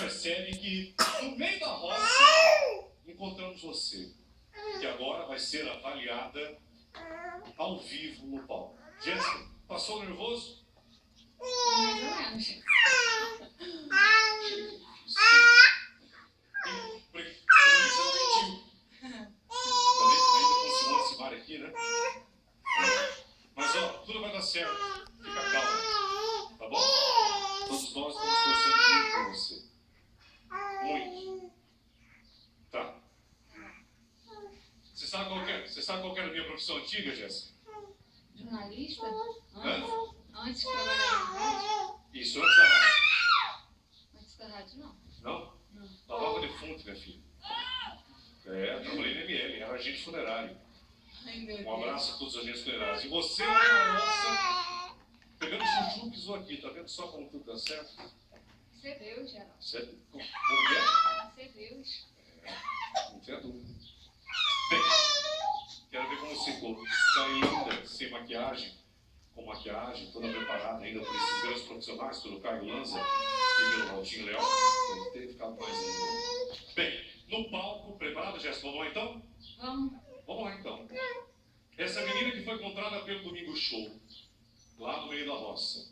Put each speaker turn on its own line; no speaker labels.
percebe que no meio da roça encontramos você, que agora vai ser avaliada ao vivo no palco. Jéssica, passou nervoso?
Mais ou menos.
Mas ó, tudo vai dar certo. Fica calma, tá bom? Todos nós estamos torcendo muito por você. Muito. Tá. Você sabe qual que era a minha profissão antiga, Jéssica?
Jornalista?
Hã?
Antes de trabalhar na rádio?
Isso, antes da rádio.
Antes da rádio, não.
Não?
Não.
Lavava defunto, minha filha. É, trabalhei na ML, era agente funerário.
Ai, meu Deus.
Um abraço a todos os agentes funerários. E você lá na roça, pegando chuchu, pisou aqui. Tá vendo só como tudo dá certo?
Isso é Deus, Geraldo.
Certo? Como é?
Isso é Deus.
Não tenha dúvida. Bem, quero ver como você ficou. Está ainda sem maquiagem, com maquiagem, toda preparada ainda por esses grandes profissionais, pelo Caio Lanza e pelo Valtinho Leal. Deve ter ficado mais ainda. Bem, no palco, preparado, Jéssica? Vamos lá então?
Vamos.
Vamos lá então. Essa menina que foi encontrada pelo Domingo Show, lá no meio da roça.